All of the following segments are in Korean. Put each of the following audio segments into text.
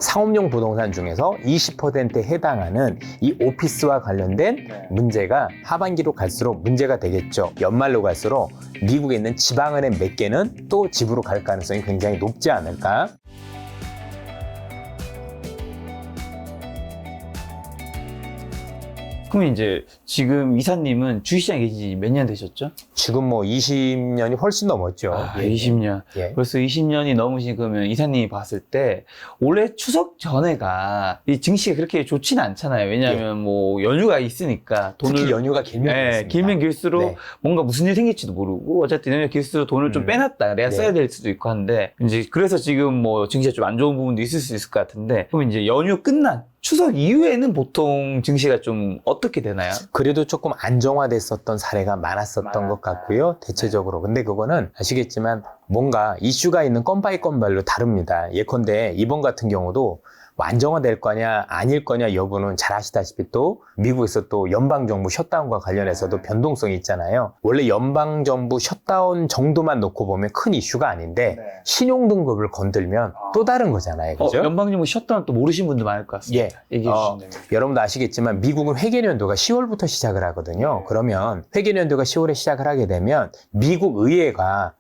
상업용 부동산 중에서 20%에 해당하는 이 오피스와 관련된 문제가 하반기로 갈수록 문제가 되겠죠. 연말로 갈수록 미국에 있는 지방은행 몇 개는 또 집으로 갈 가능성이 굉장히 높지 않을까. 그럼 이제 지금 이사님은 주식시장에 계신 지 몇 년 되셨죠? 지금 뭐 20년이 훨씬 넘었죠. 예. 20년. 예. 벌써 20년이 넘으신 그러면 이사님이 봤을 때 올해 추석 전에가 이 증시가 그렇게 좋지는 않잖아요. 왜냐하면 뭐 연휴가 있으니까 돈을 특히 연휴가 길면 그렇습니다. 길면 길수록 네. 뭔가 무슨 일 생길지도 모르고 어쨌든 연휴가 길수록 돈을 좀 빼놨다. 내가 네. 써야 될 수도 있고 한데 이제 그래서 지금 뭐 증시가 좀 안 좋은 부분도 있을 수 있을 것 같은데 그럼 이제 연휴 끝난 추석 이후에는 보통 증시가 좀 어떻게 되나요? 그래도 조금 안정화됐었던 사례가 많았었던 것 같고요. 대체적으로. 근데 그거는 아시겠지만 뭔가 이슈가 있는 건 바이 건별로 다릅니다. 예컨대 이번 같은 경우도 뭐 안정화될 거냐 아닐 거냐 여부는 잘 아시다시피 또 미국에서 또 연방정부 셧다운과 관련해서도 변동성이 있잖아요. 원래 연방정부 셧다운 정도만 놓고 보면 큰 이슈가 아닌데 신용등급을 건들면 또 다른 거잖아요. 그죠? 연방정부 셧다운 또 모르신 분도 많을 것 같습니다. 예. 얘기해 주시면 됩니다. 여러분도 아시겠지만 미국은 회계연도가 10월부터 시작을 하거든요. 그러면 회계연도가 10월에 시작을 하게 되면 미국 의회가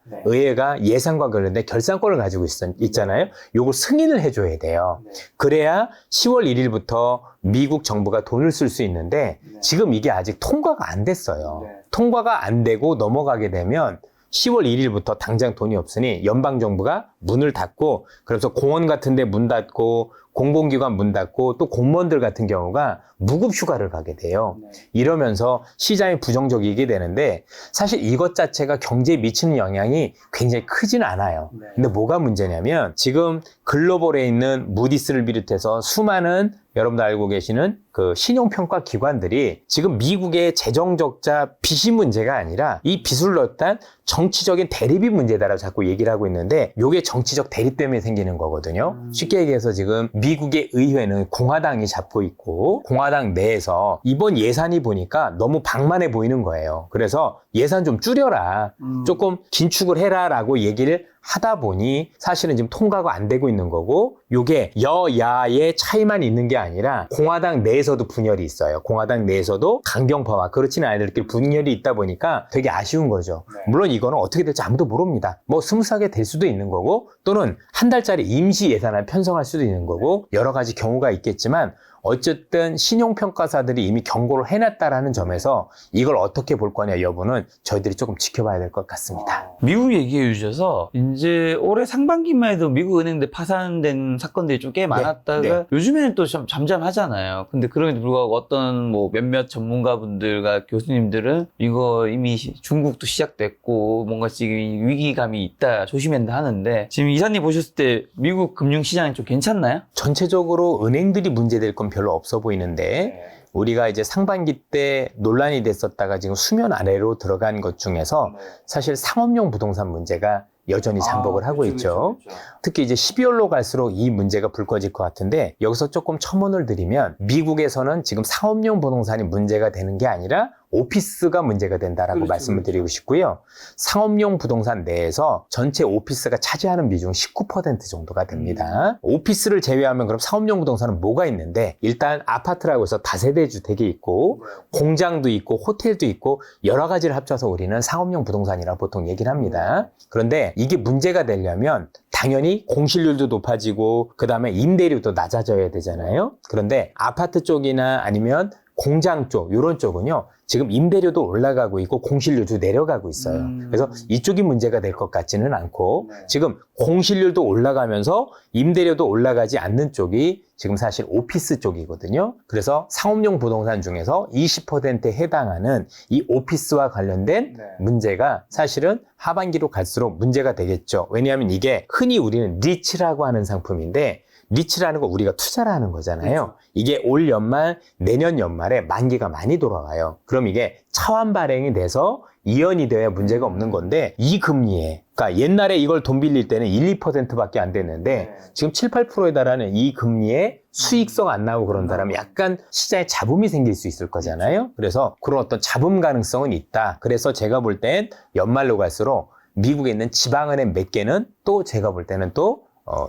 예산과 관련된 결산권을 가지고 있잖아요. 요걸 승인을 해줘야 돼요. 그래야 10월 1일부터 미국 정부가 돈을 쓸 수 있는데 지금 이게 아직 통과가 안 됐어요. 통과가 안 되고 넘어가게 되면 10월 1일부터 당장 돈이 없으니 연방정부가 문을 닫고 그래서 공원 같은 데 문 닫고 공공기관 문 닫고 또 공무원들 같은 경우가 무급휴가를 가게 돼요. 이러면서 시장이 부정적이게 되는데 사실 이것 자체가 경제에 미치는 영향이 굉장히 크지는 않아요. 근데 뭐가 문제냐면 지금 글로벌에 있는 무디스를 비롯해서 수많은 여러분도 알고 계시는 그 신용평가 기관들이 지금 미국의 재정적자 빚이 문제가 아니라 이 빚을 넣었던 정치적인 대립이 문제다라고 자꾸 얘기를 하고 있는데 이게 정치적 대립 때문에 생기는 거거든요. 쉽게 얘기해서 지금 미국의 의회는 공화당이 잡고 있고 공화당 내에서 이번 예산이 보니까 너무 방만해 보이는 거예요. 그래서 예산 좀 줄여라. 조금 긴축을 해라 라고 얘기를 하다 보니 사실은 지금 통과가 안 되고 있는 거고 이게 여야의 차이만 있는 게 아니라 공화당 내에서도 분열이 있어요. 공화당 내에서도 강경파와 그렇지는 않은들끼리 분열이 있다 보니까 되게 아쉬운 거죠. 물론 이거는 어떻게 될지 아무도 모릅니다. 뭐 스무스하게 될 수도 있는 거고 또는 한 달짜리 임시 예산을 편성할 수도 있는 거고 여러 가지 경우가 있겠지만 어쨌든 신용평가사들이 이미 경고를 해놨다라는 점에서 이걸 어떻게 볼 거냐 여부는 저희들이 조금 지켜봐야 될 것 같습니다. 미국 얘기해 주셔서 이제 올해 상반기만 해도 미국 은행들 파산된 사건들이 좀 꽤 많았다가 요즘에는 또 좀 잠잠하잖아요. 근데 그럼에도 불구하고 어떤 뭐 몇몇 전문가분들과 교수님들은 이거 이미 중국도 시작됐고 뭔가 지금 위기감이 있다 조심해야 한다 하는데 지금 이사님 보셨을 때 미국 금융시장이 좀 괜찮나요? 전체적으로 은행들이 문제될 건 별로 없어 보이는데 우리가 이제 상반기 때 논란이 됐었다가 지금 수면 아래로 들어간 것 중에서 사실 상업용 부동산 문제가 여전히 잠복을 하고 있죠. 특히 이제 12월로 갈수록 이 문제가 불 꺼질 것 같은데 여기서 조금 첨언을 드리면 미국에서는 지금 상업용 부동산이 문제가 되는 게 아니라 오피스가 문제가 된다라고 말씀을 드리고 싶고요. 상업용 부동산 내에서 전체 오피스가 차지하는 비중 19% 정도가 됩니다. 오피스를 제외하면 그럼 상업용 부동산은 뭐가 있는데 일단 아파트라고 해서 다세대 주택이 있고 공장도 있고 호텔도 있고 여러 가지를 합쳐서 우리는 상업용 부동산이라고 보통 얘기를 합니다. 그런데 이게 문제가 되려면 당연히 공실률도 높아지고 그 다음에 임대료도 낮아져야 되잖아요. 그런데 아파트 쪽이나 아니면 공장 쪽 이런 쪽은요 지금 임대료도 올라가고 있고 공실률도 내려가고 있어요. 그래서 이쪽이 문제가 될 것 같지는 않고 지금 공실률도 올라가면서 임대료도 올라가지 않는 쪽이 지금 사실 오피스 쪽이거든요. 그래서 상업용 부동산 중에서 20%에 해당하는 이 오피스와 관련된 문제가 사실은 하반기로 갈수록 문제가 되겠죠. 왜냐하면 이게 흔히 우리는 리츠라고 하는 상품인데 리츠라는 거 우리가 투자를 하는 거잖아요. 이게 올 연말, 내년 연말에 만기가 많이 돌아와요. 그럼 이게 차환 발행이 돼서 이연이 돼야 문제가 없는 건데 이 금리에 그러니까 옛날에 이걸 돈 빌릴 때는 1, 2%밖에 안 됐는데 지금 7, 8%에 달하는 이 금리에 수익성 안 나오고 그런다면 약간 시장에 잡음이 생길 수 있을 거잖아요. 그래서 그런 어떤 잡음 가능성은 있다. 그래서 제가 볼 땐 연말로 갈수록 미국에 있는 지방은행 몇 개는 또 제가 볼 때는 또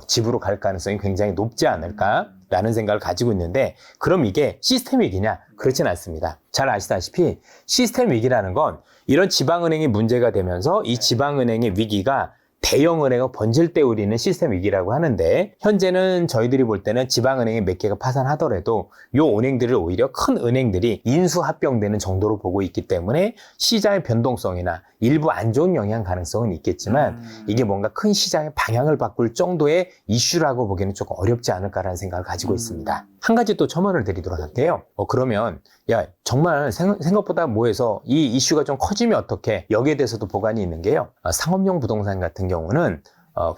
집으로 갈 가능성이 굉장히 높지 않을까라는 생각을 가지고 있는데, 그럼 이게 시스템 위기냐? 그렇진 않습니다. 잘 아시다시피 시스템 위기라는 건 이런 지방은행이 문제가 되면서 이 지방은행의 위기가 대형은행을 번질 때 우리는 시스템 위기라고 하는데, 현재는 저희들이 볼 때는 지방은행이 몇 개가 파산하더라도 요 은행들을 오히려 큰 은행들이 인수합병되는 정도로 보고 있기 때문에 시장의 변동성이나 일부 안 좋은 영향 가능성은 있겠지만 이게 뭔가 큰 시장의 방향을 바꿀 정도의 이슈라고 보기에는 조금 어렵지 않을까라는 생각을 가지고 있습니다. 한 가지 또 첨언을 드리도록 할게요. 그러면 야 정말 생각보다 뭐해서 이 이슈가 좀 커지면 어떻게, 여기에 대해서도 보관이 있는 게요. 상업용 부동산 같은 경우는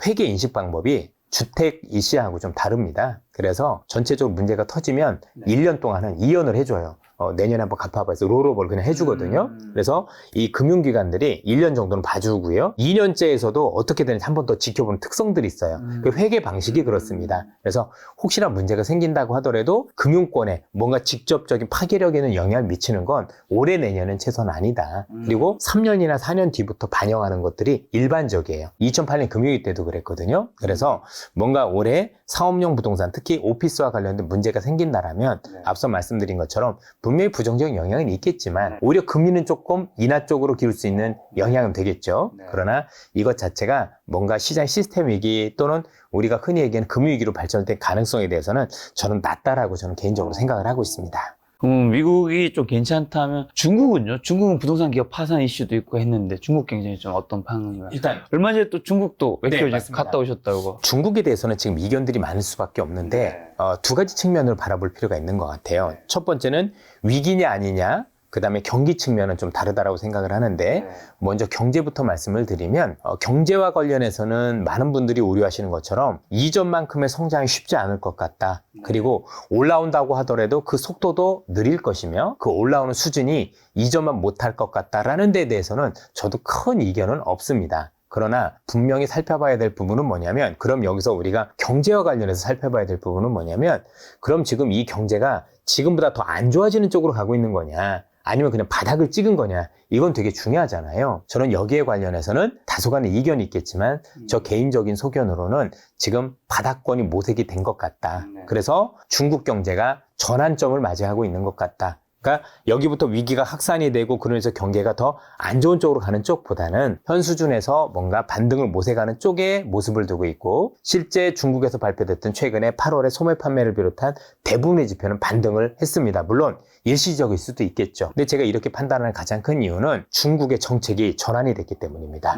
회계 인식 방법이 주택 이시하고 좀 다릅니다. 그래서 전체적으로 문제가 터지면 1년 동안은 이연을 해줘요. 내년에 한번 갚아봐 해서 롤오버를 그냥 해주거든요. 그래서 이 금융기관들이 1년 정도는 봐주고요. 2년째에서도 어떻게 되는지 한 번 더 지켜보는 특성들이 있어요. 그 회계 방식이 그렇습니다. 그래서 혹시나 문제가 생긴다고 하더라도 금융권에 뭔가 직접적인 파괴력 있는 영향을 미치는 건 올해 내년은 최소한 아니다. 그리고 3년이나 4년 뒤부터 반영하는 것들이 일반적이에요. 2008년 금융위기 때도 그랬거든요. 그래서 뭔가 올해 상업용 부동산, 특히 오피스와 관련된 문제가 생긴다라면 앞서 말씀드린 것처럼 분명히 부정적인 영향은 있겠지만 오히려 금리는 조금 인하 쪽으로 기울 수 있는 영향은 되겠죠. 그러나 이것 자체가 뭔가 시장 시스템 위기 또는 우리가 흔히 얘기하는 금융위기로 발전될 가능성에 대해서는 저는 낮다라고 저는 개인적으로 생각을 하고 있습니다. 미국이 좀 괜찮다면 중국은요? 중국은 부동산 기업 파산 이슈도 있고 했는데 중국 경쟁이 좀 어떤 방향인가요? 일단 얼마 전에 또 중국도 몇 개월 전에 맞습니다. 갔다 오셨다고. 중국에 대해서는 지금 이견들이 많을 수밖에 없는데 두 가지 측면을 바라볼 필요가 있는 것 같아요. 첫 번째는 위기냐 아니냐, 그 다음에 경기 측면은 좀 다르다라고 생각을 하는데, 먼저 경제부터 말씀을 드리면 경제와 관련해서는 많은 분들이 우려하시는 것처럼 이전만큼의 성장이 쉽지 않을 것 같다. 그리고 올라온다고 하더라도 그 속도도 느릴 것이며 그 올라오는 수준이 이전만 못할 것 같다라는 데 대해서는 저도 큰 이견은 없습니다. 그러나 분명히 살펴봐야 될 부분은 뭐냐면, 그럼 여기서 우리가 경제와 관련해서 살펴봐야 될 부분은 뭐냐면, 그럼 지금 이 경제가 지금보다 더 안 좋아지는 쪽으로 가고 있는 거냐, 아니면 그냥 바닥을 찍은 거냐, 이건 되게 중요하잖아요. 저는 여기에 관련해서는 다소간의 이견이 있겠지만 저 개인적인 소견으로는 지금 바닥권이 모색이 된 것 같다. 그래서 중국 경제가 전환점을 맞이하고 있는 것 같다. 그러니까 여기부터 위기가 확산이 되고 그러면서 경계가 더 안 좋은 쪽으로 가는 쪽보다는 현 수준에서 뭔가 반등을 모색하는 쪽에 모습을 두고 있고, 실제 중국에서 발표됐던 최근에 8월에 소매 판매를 비롯한 대부분의 지표는 반등을 했습니다. 물론 일시적일 수도 있겠죠. 근데 제가 이렇게 판단하는 가장 큰 이유는 중국의 정책이 전환이 됐기 때문입니다.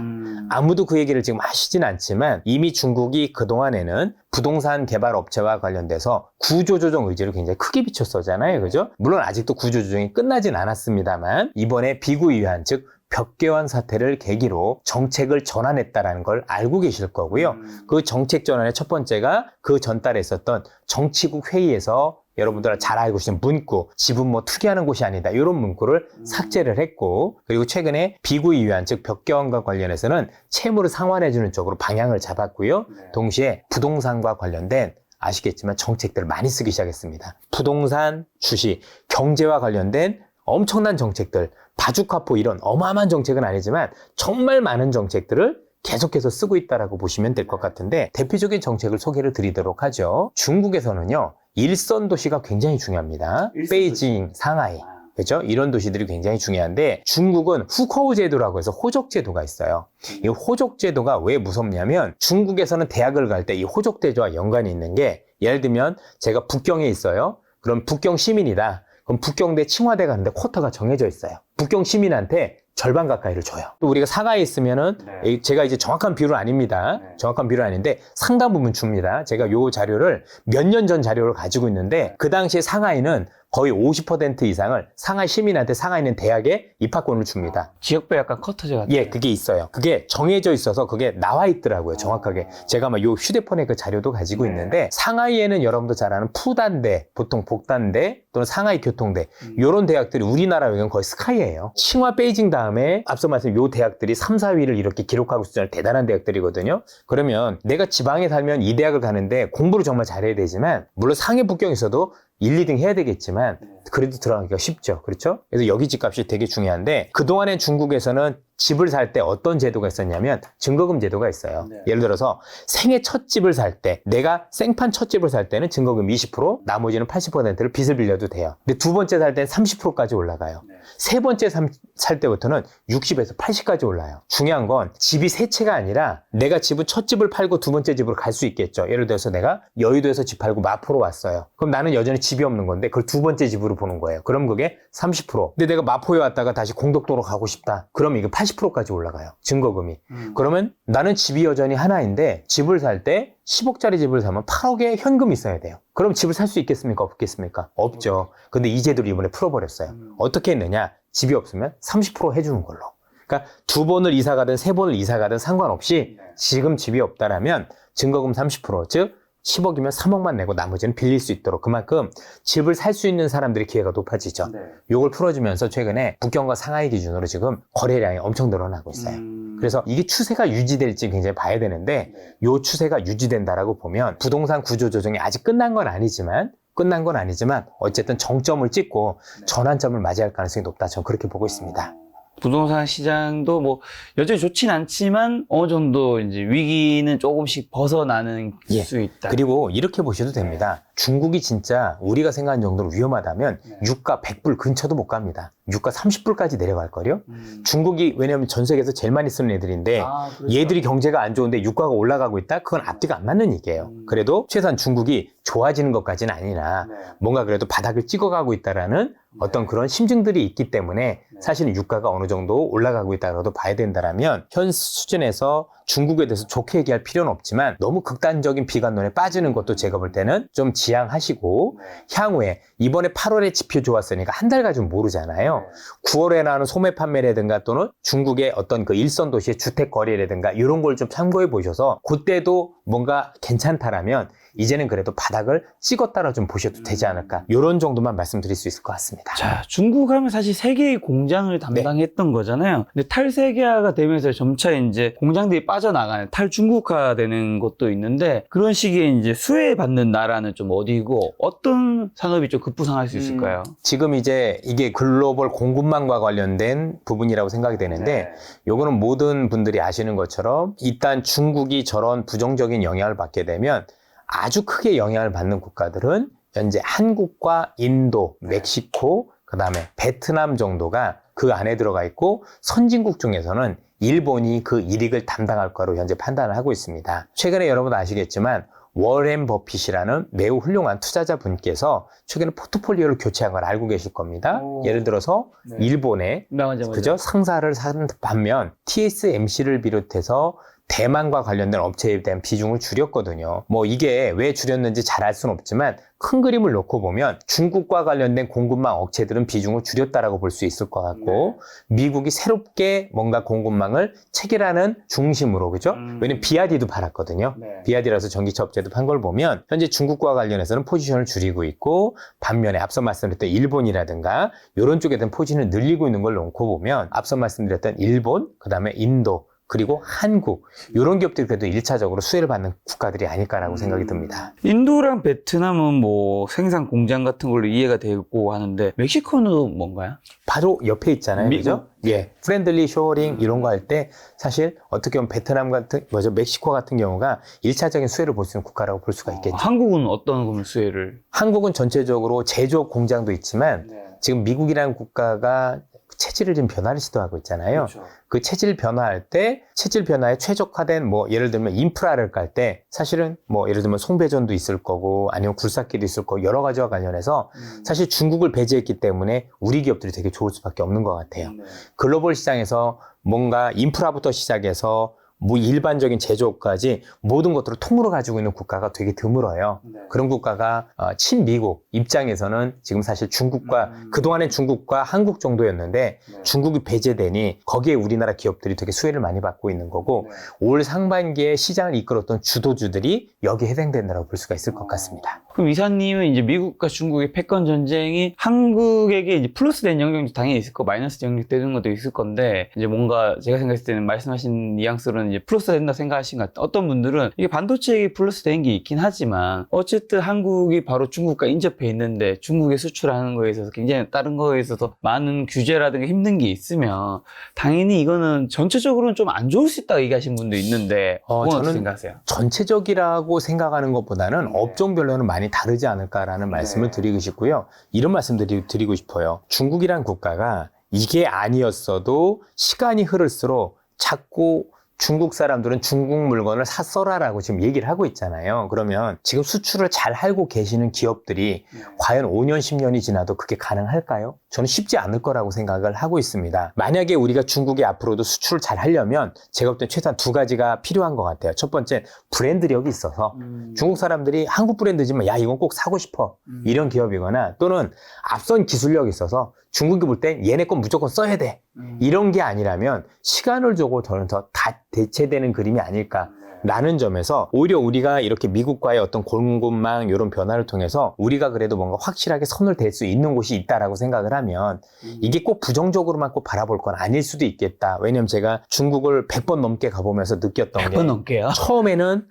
아무도 그 얘기를 지금 하시진 않지만 이미 중국이 그동안에는 부동산 개발 업체와 관련돼서 구조조정 의지를 굉장히 크게 비췄었잖아요. 그죠? 물론 아직도 구조조정이 끝나진 않았습니다만 이번에 비구이유한, 즉 벽개원 사태를 계기로 정책을 전환했다라는 걸 알고 계실 거고요. 그 정책 전환의 첫 번째가 그 전달에 있었던 정치국 회의에서 여러분들 잘 알고 계신 문구, 집은 뭐 투기하는 곳이 아니다, 이런 문구를 삭제를 했고, 그리고 최근에 비구이유한, 즉 벽개원과 관련해서는 채무를 상환해주는 쪽으로 방향을 잡았고요. 동시에 부동산과 관련된 아시겠지만 정책들을 많이 쓰기 시작했습니다. 부동산, 주식, 경제와 관련된 엄청난 정책들, 바주카포 이런 어마어마한 정책은 아니지만 정말 많은 정책들을 계속해서 쓰고 있다라고 보시면 될 것 같은데, 대표적인 정책을 소개를 드리도록 하죠. 중국에서는요, 일선 도시가 굉장히 중요합니다. 베이징, 상하이, 그렇죠? 이런 도시들이 굉장히 중요한데, 중국은 후커우 제도라고 해서 호적 제도가 있어요. 이 호적 제도가 왜 무섭냐면, 중국에서는 대학을 갈 때 이 호적 제도와 연관이 있는 게, 예를 들면 제가 북경에 있어요. 그럼 북경 시민이다. 그럼 북경대 칭화대 가는데 쿼터가 정해져 있어요. 북경 시민한테 절반 가까이를 줘요. 또 우리가 상하이에 있으면은 제가 이제 정확한 비율은 아닙니다. 정확한 비율은 아닌데 상당 부분 줍니다. 제가 요 자료를 몇 년 전 자료를 가지고 있는데, 그 당시에 상하이는 거의 50% 이상을 상하이 시민한테 상하이는 대학에 입학권을 줍니다. 지역별 약간 커터제 같은. 예, 그게 있어요. 그게 정해져 있어서 그게 나와 있더라고요, 정확하게. 제가 막 요 휴대폰에 그 자료도 가지고 있는데, 상하이에는 여러분도 잘 아는 푸단대, 보통 복단대 또는 상하이 교통대, 요런 대학들이 우리나라 외교는 거의 스카이예요. 칭화, 베이징 다음에 앞서 말씀 요 대학들이 3, 4위를 이렇게 기록하고 있는 대단한 대학들이거든요. 그러면 내가 지방에 살면 이 대학을 가는데 공부를 정말 잘해야 되지만, 물론 상해 북경에서도 1, 2등 해야 되겠지만 그래도 들어가기가 쉽죠. 그렇죠? 그래서 여기 집값이 되게 중요한데 그동안엔 중국에서는 집을 살 때 어떤 제도가 있었냐면 증거금 제도가 있어요. 네. 예를 들어서 생애 첫 집을 살 때 내가 생판 첫 집을 살 때는 증거금 20% 나머지는 80%를 빚을 빌려도 돼요. 근데 두 번째 살 때는 30%까지 올라가요. 네. 세 번째 살 때부터는 60에서 80까지 올라요. 중요한 건 집이 세 채가 아니라 내가 집은 첫 집을 팔고 두 번째 집으로 갈 수 있겠죠. 예를 들어서 내가 여의도에서 집 팔고 마포로 왔어요. 그럼 나는 여전히 집이 없는 건데 그걸 두 번째 집으로 보는 거예요. 그럼 그게 30%. 근데 내가 마포에 왔다가 다시 공덕도로 가고 싶다. 그럼 이거 80%까지 올라가요. 증거금이. 그러면 나는 집이 여전히 하나인데 집을 살 때 10억짜리 집을 사면 8억의 현금이 있어야 돼요. 그럼 집을 살 수 있겠습니까? 없겠습니까? 없죠. 근데 이 제도를 이번에 풀어버렸어요. 어떻게 했느냐? 집이 없으면 30% 해주는 걸로. 그러니까 두 번을 이사 가든 세 번을 이사 가든 상관없이 지금 집이 없다라면 증거금 30%, 즉 10억이면 3억만 내고 나머지는 빌릴 수 있도록 그만큼 집을 살 수 있는 사람들의 기회가 높아지죠. 요걸 풀어주면서 최근에 북경과 상하이 기준으로 지금 거래량이 엄청 늘어나고 있어요. 그래서 이게 추세가 유지될지 굉장히 봐야 되는데 요 추세가 유지된다라고 보면 부동산 구조 조정이 아직 끝난 건 아니지만 어쨌든 정점을 찍고 전환점을 맞이할 가능성이 높다. 저는 그렇게 보고 있습니다. 부동산 시장도 뭐 여전히 좋진 않지만 어느 정도 이제 위기는 조금씩 벗어나는 예. 수 있다. 그리고 이렇게 보셔도 됩니다. 중국이 진짜 우리가 생각하는 정도로 위험하다면 유가 100불 근처도 못 갑니다. 유가 30불까지 내려갈걸요? 중국이 왜냐하면 전 세계에서 제일 많이 쓰는 애들인데 그렇죠. 얘들이 경제가 안 좋은데 유가가 올라가고 있다? 그건 앞뒤가 안 맞는 얘기예요. 그래도 최소한 중국이 좋아지는 것까지는 아니나 뭔가 그래도 바닥을 찍어가고 있다라는 어떤 그런 심증들이 있기 때문에 사실은 유가가 어느 정도 올라가고 있다고 봐야 된다라면 현 수준에서 중국에 대해서 좋게 얘기할 필요는 없지만 너무 극단적인 비관론에 빠지는 것도 제가 볼 때는 좀 지양하시고 향후에 이번에 8월에 지표 좋았으니까 한 달 가지고 모르잖아요. 9월에 나오는 소매 판매라든가 또는 중국의 어떤 그 일선 도시의 주택 거래라든가 이런 걸 좀 참고해 보셔서 그때도 뭔가 괜찮다라면 이제는 그래도 바닥을 찍었다라 좀 보셔도 되지 않을까. 이런 정도만 말씀드릴 수 있을 것 같습니다. 자, 중국 하면 사실 세계의 공장을 담당했던 거잖아요. 근데 탈세계화가 되면서 점차 이제 공장들이 빠져나가는 탈중국화 되는 것도 있는데 그런 시기에 이제 수혜받는 나라는 좀 어디고 어떤 산업이 좀 급부상할 수 있을까요? 지금 이제 이게 글로벌 공급망과 관련된 부분이라고 생각이 되는데 요거는 모든 분들이 아시는 것처럼 일단 중국이 저런 부정적인 영향을 받게 되면 아주 크게 영향을 받는 국가들은 현재 한국과 인도, 멕시코, 그 다음에 베트남 정도가 그 안에 들어가 있고 선진국 중에서는 일본이 그 이익을 담당할 거로 현재 판단을 하고 있습니다. 최근에 여러분 아시겠지만 워렌 버핏이라는 매우 훌륭한 투자자분께서 최근에 포트폴리오를 교체한 걸 알고 계실 겁니다. 예를 들어서 일본에 그죠? 상사를 사는 반면 TSMC를 비롯해서 대만과 관련된 업체에 대한 비중을 줄였거든요. 뭐 이게 왜 줄였는지 잘 알 수는 없지만 큰 그림을 놓고 보면 중국과 관련된 공급망 업체들은 비중을 줄였다라고 볼 수 있을 것 같고 미국이 새롭게 뭔가 공급망을 체결하는 중심으로 그죠? 왜냐면 비아디도 팔았거든요. 비아디라서 전기차 업체도 판 걸 보면 현재 중국과 관련해서는 포지션을 줄이고 있고 반면에 앞서 말씀드렸던 일본이라든가 이런 쪽에 대한 포지션을 늘리고 있는 걸 놓고 보면 앞서 말씀드렸던 일본, 그 다음에 인도 그리고 한국 이런 기업들이 그래도 1차적으로 수혜를 받는 국가들이 아닐까라고 생각이 듭니다. 인도랑 베트남은 뭐 생산 공장 같은 걸로 이해가 되고 하는데 멕시코는 뭔가요? 바로 옆에 있잖아요. 미국? 그죠? 예. 프렌들리 쇼어링 이런 거 할 때 사실 어떻게 보면 베트남 같은 멕시코 같은 경우가 1차적인 수혜를 볼 수 있는 국가라고 볼 수가 있겠죠. 한국은 어떤 그러면 수혜를? 한국은 전체적으로 제조업 공장도 있지만 지금 미국이라는 국가가 체질을 좀 변화를 시도하고 있잖아요. 그 체질 변화할 때 체질 변화에 최적화된 뭐 예를 들면 인프라를 깔 때 사실은 뭐 예를 들면 송배전도 있을 거고 아니면 굴삭기도 있을 거고 여러 가지와 관련해서 사실 중국을 배제했기 때문에 우리 기업들이 되게 좋을 수밖에 없는 것 같아요. 글로벌 시장에서 뭔가 인프라부터 시작해서 뭐 일반적인 제조업까지 모든 것들을 통으로 가지고 있는 국가가 되게 드물어요. 그런 국가가 친미국 입장에서는 지금 사실 중국과 그동안엔 중국과 한국 정도였는데 중국이 배제되니 거기에 우리나라 기업들이 되게 수혜를 많이 받고 있는 거고 올 상반기에 시장을 이끌었던 주도주들이 여기에 해당된다고 볼 수가 있을 것 같습니다. 그럼 이사님은 이제 미국과 중국의 패권 전쟁이 한국에게 이제 플러스 된 영향도 당연히 있을 거, 마이너스 영향 되는 것도 있을 건데 이제 뭔가 제가 생각했을 때는 말씀하신 뉘앙스로는 이제 플러스 된다 생각하신 것 같아요. 어떤 분들은 이게 반도체에 플러스 된 게 있긴 하지만 어쨌든 한국이 바로 중국과 인접해 있는데 중국에 수출하는 거에 있어서 굉장히 다른 거에 있어서 많은 규제라든가 힘든 게 있으면 당연히 이거는 전체적으로는 좀 안 좋을 수 있다고 얘기하시는 분도 있는데 그건 어떻게 저는 생각하세요? 전체적이라고 생각하는 것보다는 업종별로는 많이 다르지 않을까라는 말씀을 드리고 싶고요. 이런 말씀 드리고 싶어요. 중국이란 국가가 이게 아니었어도 시간이 흐를수록 자꾸 중국 사람들은 중국 물건을 써라라고 지금 얘기를 하고 있잖아요. 그러면 지금 수출을 잘 하고 계시는 기업들이 과연 5년, 10년이 지나도 그게 가능할까요? 저는 쉽지 않을 거라고 생각을 하고 있습니다. 만약에 우리가 중국에 앞으로도 수출을 잘 하려면 제가 볼 때 최소한 두 가지가 필요한 것 같아요. 첫 번째, 브랜드력이 있어서 중국 사람들이 한국 브랜드지만 야 이건 꼭 사고 싶어 이런 기업이거나 또는 앞선 기술력이 있어서 중국이 볼 땐 얘네 건 무조건 써야 돼 이런 게 아니라면 시간을 주고 저는 더 다 대체되는 그림이 아닐까라는 점에서 오히려 우리가 이렇게 미국과의 어떤 공급망 이런 변화를 통해서 우리가 그래도 뭔가 확실하게 선을 댈 수 있는 곳이 있다라고 생각을 하면 이게 꼭 부정적으로만 꼭 바라볼 건 아닐 수도 있겠다. 왜냐면 제가 중국을 100번 넘게 가보면서 느꼈던 게 100번 넘게요? 처음에는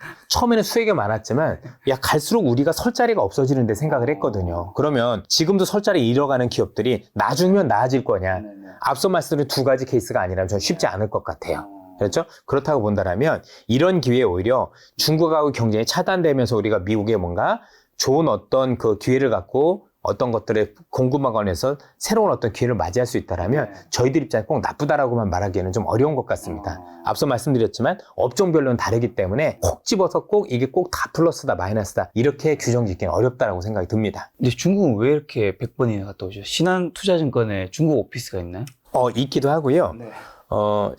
수익이 많았지만 야 갈수록 우리가 설 자리가 없어지는데 생각을 했거든요. 그러면 지금도 설 자리 잃어가는 기업들이 나중이면 나아질 거냐? 앞서 말씀드린 두 가지 케이스가 아니라면 저는 쉽지 않을 것 같아요. 그렇죠? 그렇다고 본다면 이런 기회에 오히려 중국하고 경쟁이 차단되면서 우리가 미국에 뭔가 좋은 어떤 그 기회를 갖고 어떤 것들의 공급망 관해서 새로운 어떤 기회를 맞이할 수 있다라면 저희들 입장에 꼭 나쁘다라고만 말하기에는 좀 어려운 것 같습니다. 앞서 말씀드렸지만 업종별로는 다르기 때문에 콕 집어서 꼭 이게 꼭 다 플러스다 마이너스다 이렇게 규정 짓기는 어렵다라고 생각이 듭니다. 근데 중국은 왜 이렇게 100번이나 갔다 오죠? 신한투자증권에 중국 오피스가 있나요? 있기도 하고요. 네.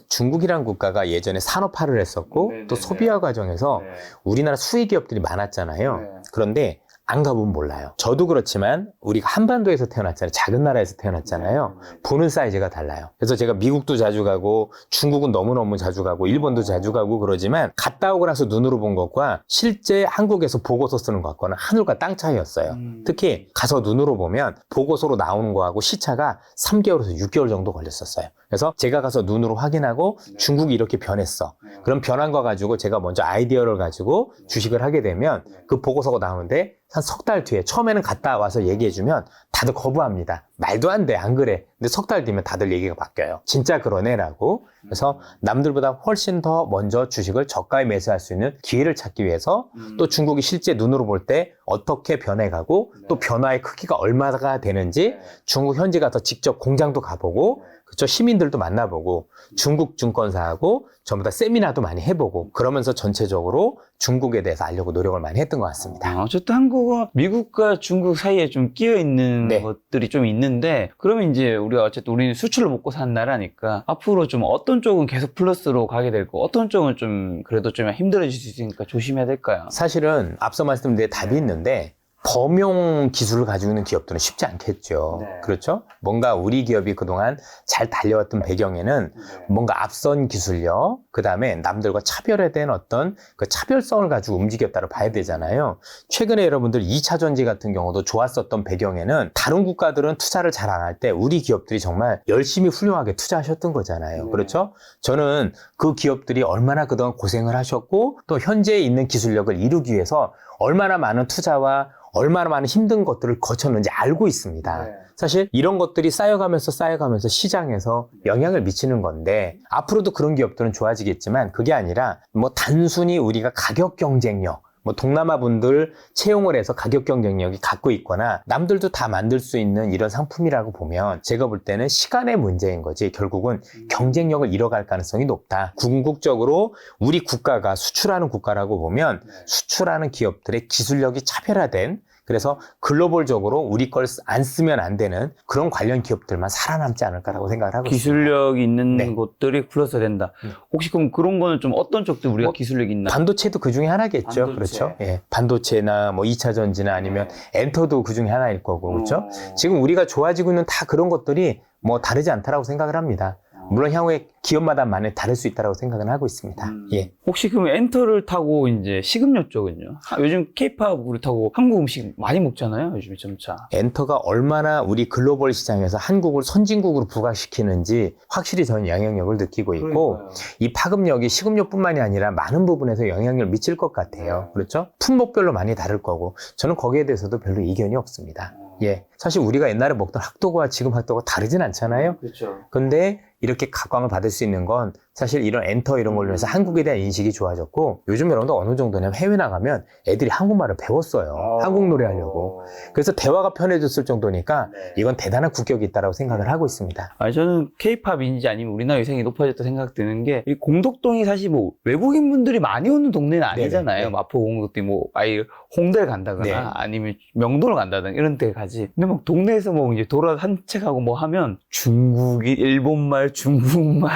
중국이란 국가가 예전에 산업화를 했었고 또 소비화 과정에서 우리나라 수혜 기업들이 많았잖아요. 그런데 안 가보면 몰라요. 저도 그렇지만 우리가 한반도에서 태어났잖아요. 작은 나라에서 태어났잖아요. 보는 사이즈가 달라요. 그래서 제가 미국도 자주 가고 중국은 너무너무 자주 가고 일본도 자주 가고 그러지만 갔다 오고 나서 눈으로 본 것과 실제 한국에서 보고서 쓰는 것과는 하늘과 땅 차이였어요. 특히 가서 눈으로 보면 보고서로 나오는 거하고 시차가 3개월에서 6개월 정도 걸렸었어요. 그래서 제가 가서 눈으로 확인하고 중국이 이렇게 변했어. 그럼 변한 거 가지고 제가 먼저 아이디어를 가지고 주식을 하게 되면 그 보고서가 나오는데 한 석 달 뒤에 처음에는 갔다 와서 얘기해주면 다들 거부합니다. 말도 안 돼, 안 그래. 근데 석 달 뒤면 다들 얘기가 바뀌어요. 진짜 그러네라고. 그래서 남들보다 훨씬 더 먼저 주식을 저가에 매수할 수 있는 기회를 찾기 위해서 또 중국이 실제 눈으로 볼 때 어떻게 변해가고 또 변화의 크기가 얼마가 되는지 중국 현지 가서 직접 공장도 가보고 그쵸? 시민들도 만나보고 중국 증권사하고 전부 다 세미나도 많이 해보고 그러면서 전체적으로 중국에 대해서 알려고 노력을 많이 했던 것 같습니다. 어쨌든 한국은 미국과 중국 사이에 좀 끼어 있는 네. 것들이 좀 있는데 그러면 이제 우리가 어쨌든 우리는 수출을 먹고 사는 나라니까 앞으로 좀 어떤 쪽은 계속 플러스로 가게 될 거고 어떤 쪽은 좀 그래도 좀 힘들어질 수 있으니까 조심해야 될까요? 사실은 앞서 말씀드린 답이 있는데 범용 기술을 가지고 있는 기업들은 쉽지 않겠죠. 그렇죠? 뭔가 우리 기업이 그동안 잘 달려왔던 배경에는 뭔가 앞선 기술력, 그 다음에 남들과 차별화된 어떤 그 차별성을 가지고 움직였다고 봐야 되잖아요. 최근에 여러분들 2차 전지 같은 경우도 좋았었던 배경에는 다른 국가들은 투자를 잘 안 할 때 우리 기업들이 정말 열심히 훌륭하게 투자하셨던 거잖아요. 그렇죠? 저는 그 기업들이 얼마나 그동안 고생을 하셨고 또 현재 있는 기술력을 이루기 위해서 얼마나 많은 투자와 얼마나 많은 힘든 것들을 거쳤는지 알고 있습니다. 사실 이런 것들이 쌓여가면서 시장에서 영향을 미치는 건데 앞으로도 그런 기업들은 좋아지겠지만 그게 아니라 뭐 단순히 우리가 가격 경쟁력 뭐 동남아 분들 채용을 해서 가격 경쟁력이 갖고 있거나 남들도 다 만들 수 있는 이런 상품이라고 보면 제가 볼 때는 시간의 문제인 거지 결국은 경쟁력을 잃어갈 가능성이 높다. 궁극적으로 우리 국가가 수출하는 국가라고 보면 수출하는 기업들의 기술력이 차별화된 그래서 글로벌적으로 우리 걸 안 쓰면 안 되는 그런 관련 기업들만 살아남지 않을까라고 생각을 하고 있습니다. 기술력이 있는 네. 곳들이 플러스 된다. 혹시 그럼 그런 거는 좀 어떤 쪽들 우리가 기술력이 있나? 반도체도 그 중에 하나겠죠. 반도체. 그렇죠. 예. 반도체나 뭐 2차 전지나 아니면 엔터도 그 중에 하나일 거고. 그렇죠. 지금 우리가 좋아지고 있는 다 그런 것들이 뭐 다르지 않다라고 생각을 합니다. 물론 향후에 기업마다 많이 다를 수 있다고 생각은 하고 있습니다. 예. 혹시 그럼 엔터를 타고 이제 식음료 쪽은요? 요즘 케이팝을 타고 한국 음식 많이 먹잖아요. 요즘 점차. 엔터가 얼마나 우리 글로벌 시장에서 한국을 선진국으로 부각시키는지 확실히 저는 영향력을 느끼고 있고 그러니까요. 이 파급력이 식음료뿐만이 아니라 많은 부분에서 영향력을 미칠 것 같아요. 그렇죠? 품목별로 많이 다를 거고 저는 거기에 대해서도 별로 이견이 없습니다. 예. 사실 우리가 옛날에 먹던 핫도그와 지금 핫도그가 다르진 않잖아요. 그렇죠. 근데 이렇게 각광을 받을 수 있는 건 사실 이런 엔터 이런 걸로 해서 한국에 대한 인식이 좋아졌고 요즘 여러분도 어느 정도냐면 해외 나가면 애들이 한국말을 배웠어요. 한국 노래 하려고. 그래서 대화가 편해졌을 정도니까 이건 대단한 국격이 있다고 생각을 하고 있습니다. 저는 케이팝인지 아니면 우리나라 위상이 높아졌다 생각 드는 게 이 공덕동이 사실 뭐 외국인 분들이 많이 오는 동네는 아니잖아요. 네네. 마포 공덕동이 뭐 아예 홍대를 간다거나 네. 아니면 명동을 간다든가 이런 데 가지. 근데 막 동네에서 뭐 이제 돌아 산책하고 뭐 하면 중국인, 일본말, 중국말,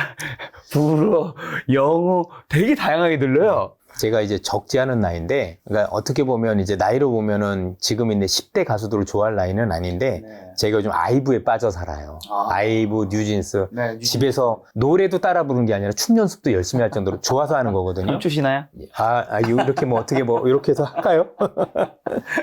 불어, 영어 되게 다양하게 들려요. 제가 이제 적지 않은 나이인데, 그러니까 어떻게 보면 이제 나이로 보면은 지금 있는 10대 가수들을 좋아할 나이는 아닌데, 제가 요즘 아이브에 빠져 살아요. 아이브, 뉴진스. 집에서 노래도 따라 부르는 게 아니라 춤 연습도 열심히 할 정도로 좋아서 하는 거거든요. 춤추시나요? 이렇게 뭐 어떻게 뭐 이렇게 해서 할까요?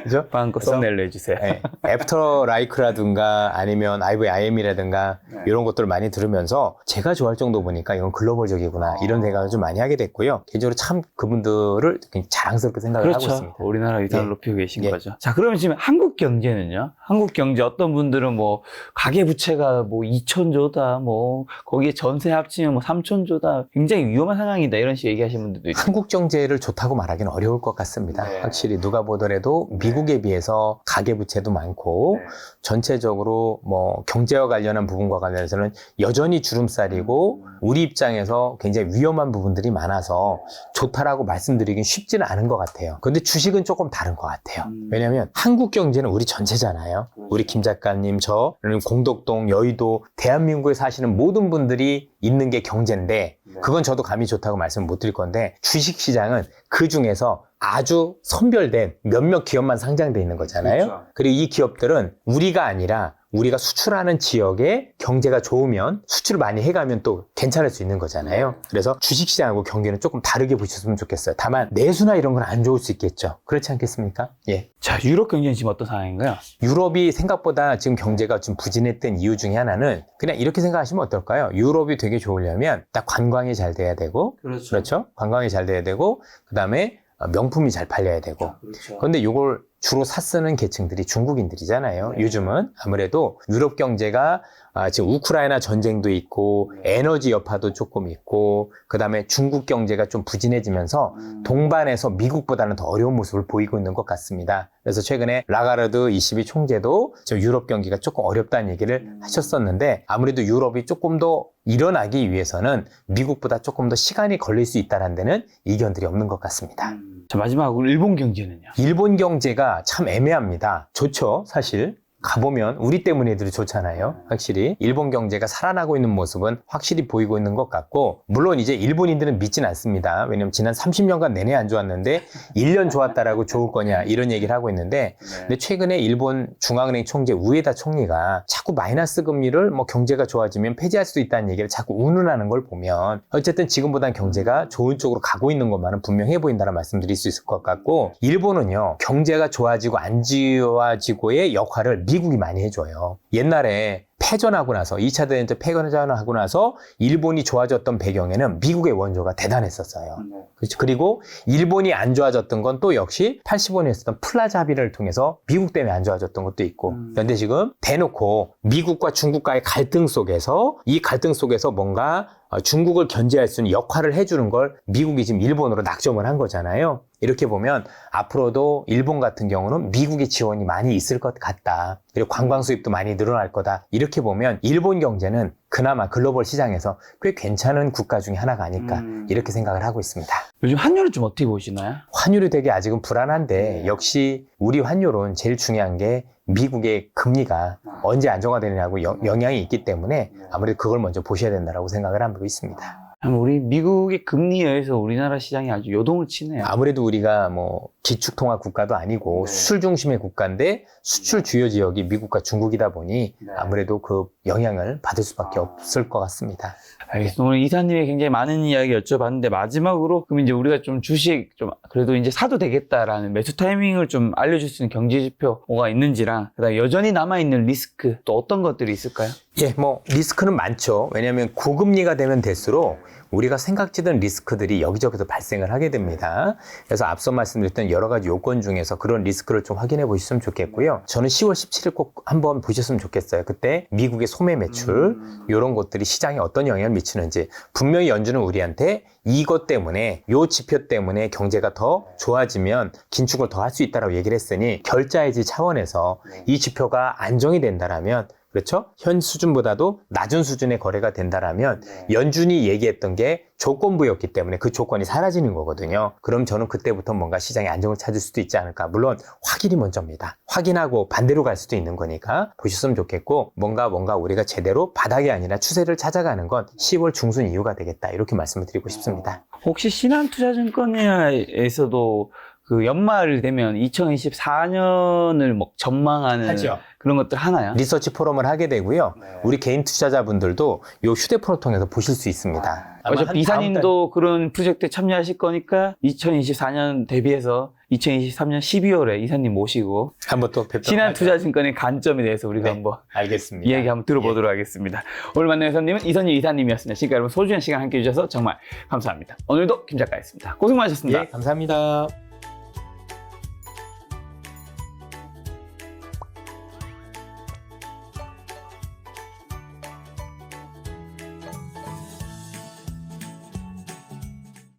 그죠? 방금 썸네일로 해주세요. 네. 애프터 라이크라든가 아니면 아이브의 아이엠이라든가 이런 것들을 많이 들으면서 제가 좋아할 정도 보니까 이건 글로벌적이구나 이런 생각을 좀 많이 하게 됐고요. 개인적으로 참 그분들을 굉장히 자랑스럽게 생각을 하고 그렇죠. 있습니다. 우리나라 위상을 예. 높이고 계신 예. 거죠. 자, 그러면 지금 한국 경제는요? 한국 경제 어떤 분들은 뭐 가계 부채가 뭐 2천조다, 뭐 거기에 전세 합치면 뭐 3천조다, 굉장히 위험한 상황이다 이런 식으로 얘기하시는 분들도 있고. 한국 경제를 좋다고 말하기는 어려울 것 같습니다. 네. 확실히 누가 보더라도 미국에 비해서 가계부채도 많고 전체적으로 뭐 경제와 관련한 부분과 관련해서는 여전히 주름살이고 우리 입장에서 굉장히 위험한 부분들이 많아서 좋다라고 말씀드리긴 쉽지는 않은 것 같아요. 근데 주식은 조금 다른 것 같아요. 왜냐하면 한국 경제는 우리 전체잖아요. 우리 김 작가님, 저, 공덕동, 여의도, 대한민국에 사시는 모든 분들이 있는 게 경제인데 그건 저도 감이 좋다고 말씀 못 드릴 건데 주식시장은 그 중에서 아주 선별된 몇몇 기업만 상장돼 있는 거잖아요. 그렇죠. 그리고 이 기업들은 우리가 아니라 우리가 수출하는 지역에 경제가 좋으면 수출을 많이 해가면 또 괜찮을 수 있는 거잖아요. 그래서 주식시장하고 경기는 조금 다르게 보셨으면 좋겠어요. 다만 내수나 이런 건 안 좋을 수 있겠죠. 그렇지 않겠습니까? 예. 자, 유럽 경제는 지금 어떤 상황인가요? 유럽이 생각보다 지금 경제가 좀 부진했던 이유 중에 하나는 그냥 이렇게 생각하시면 어떨까요? 유럽이 되게 좋으려면 딱 관광이 잘 돼야 되고 그렇죠? 관광이 잘 돼야 되고 그다음에 명품이 잘 팔려야 되고 그렇죠. 그런데 이걸 주로 사쓰는 계층들이 중국인들이잖아요. 요즘은 아무래도 유럽 경제가 지금 우크라이나 전쟁도 있고 에너지 여파도 조금 있고 그다음에 중국 경제가 좀 부진해지면서 동반해서 미국보다는 더 어려운 모습을 보이고 있는 것 같습니다. 그래서 최근에 라가르드 ECB 총재도 저 유럽 경기가 조금 어렵다는 얘기를 하셨었는데 아무래도 유럽이 조금 더 일어나기 위해서는 미국보다 조금 더 시간이 걸릴 수 있다는 데는 이견들이 없는 것 같습니다. 자, 마지막으로 일본 경제는요? 일본 경제가 참 애매합니다. 좋죠, 사실. 가보면 우리 때문에 애들이 좋잖아요. 확실히 일본 경제가 살아나고 있는 모습은 확실히 보이고 있는 것 같고 물론 이제 일본인들은 믿진 않습니다. 왜냐면 지난 30년간 내내 안 좋았는데 1년 좋았다라고 좋을 거냐 이런 얘기를 하고 있는데 근데 최근에 일본 중앙은행 총재 우에다 총리가 자꾸 마이너스 금리를 뭐 경제가 좋아지면 폐지할 수도 있다는 얘기를 자꾸 운운하는 걸 보면 어쨌든 지금보단 경제가 좋은 쪽으로 가고 있는 것만은 분명해 보인다는 말씀드릴 수 있을 것 같고 일본은요 경제가 좋아지고 안 좋아지고의 역할을 미국이 많이 해줘요. 옛날에 패전하고 나서 2차 대전때 패전하고 나서 일본이 좋아졌던 배경에는 미국의 원조가 대단했었어요. 그렇죠. 그리고 일본이 안 좋아졌던 건 또 역시 85년에 있었던 플라자 합의를 통해서 미국 때문에 안 좋아졌던 것도 있고 그런데 지금 대놓고 미국과 중국과의 갈등 속에서 이 갈등 속에서 뭔가 중국을 견제할 수 있는 역할을 해주는 걸 미국이 지금 일본으로 낙점을 한 거잖아요. 이렇게 보면 앞으로도 일본 같은 경우는 미국의 지원이 많이 있을 것 같다. 그리고 관광 수입도 많이 늘어날 거다. 이렇게 보면 일본 경제는 그나마 글로벌 시장에서 꽤 괜찮은 국가 중에 하나가 아닐까 이렇게 생각을 하고 있습니다. 요즘 환율은 좀 어떻게 보시나요? 환율이 되게 아직은 불안한데 역시 우리 환율은 제일 중요한 게 미국의 금리가 언제 안정화되느냐고 영향이 있기 때문에 아무래도 그걸 먼저 보셔야 된다고 생각을 하고 있습니다. 우리 미국의 금리에 의해서 우리나라 시장이 아주 요동을 치네요. 아무래도 우리가 뭐 기축통화 국가도 아니고 수출 중심의 국가인데 수출 주요 지역이 미국과 중국이다 보니 아무래도 그 영향을 받을 수밖에 없을 것 같습니다. 알겠습니다. 오늘 이사님이 굉장히 많은 이야기 여쭤봤는데 마지막으로 그럼 이제 우리가 좀 주식 좀 그래도 이제 사도 되겠다라는 매수 타이밍을 좀 알려줄 수 있는 경제 지표가 있는지랑 그다음에 여전히 남아있는 리스크 또 어떤 것들이 있을까요? 예, 뭐 리스크는 많죠. 왜냐하면 고금리가 되면 될수록 우리가 생각지던 리스크들이 여기저기서 발생을 하게 됩니다. 그래서 앞서 말씀드렸던 여러 가지 요건 중에서 그런 리스크를 좀 확인해 보셨으면 좋겠고요. 저는 10월 17일 꼭 한번 보셨으면 좋겠어요. 그때 미국의 소매 매출 이런 것들이 시장에 어떤 영향을 미치는지 분명히 연준은 우리한테 이것 때문에 요 지표 때문에 경제가 더 좋아지면 긴축을 더 할 수 있다고 얘기를 했으니 결자해지 차원에서 이 지표가 안정이 된다라면 그렇죠? 현 수준보다도 낮은 수준의 거래가 된다라면 연준이 얘기했던 게 조건부였기 때문에 그 조건이 사라지는 거거든요. 그럼 저는 그때부터 뭔가 시장의 안정을 찾을 수도 있지 않을까. 물론 확인이 먼저입니다. 확인하고 반대로 갈 수도 있는 거니까 보셨으면 좋겠고 뭔가 우리가 제대로 바닥이 아니라 추세를 찾아가는 건 10월 중순 이후가 되겠다. 이렇게 말씀을 드리고 싶습니다. 혹시 신한투자증권에서도 그 연말 되면 2024년을 뭐 전망하는 하죠. 그런 것들 하나요? 리서치 포럼을 하게 되고요. 우리 개인 투자자분들도 요 휴대폰을 통해서 보실 수 있습니다. 어차피 이사님도 그런 프로젝트에 참여하실 거니까 2024년 대비해서 2023년 12월에 이사님 모시고 한번 또 뵙도록 신한투자증권의 관점에 대해서 우리가 한번 알겠습니다. 이야기 한번 들어보도록 하겠습니다. 오늘 만난 이사님은 이선희 이사님이었습니다. 지금까지 여러분 소중한 시간 함께 해주셔서 정말 감사합니다. 오늘도 김 작가였습니다. 고생 많으셨습니다. 예, 감사합니다.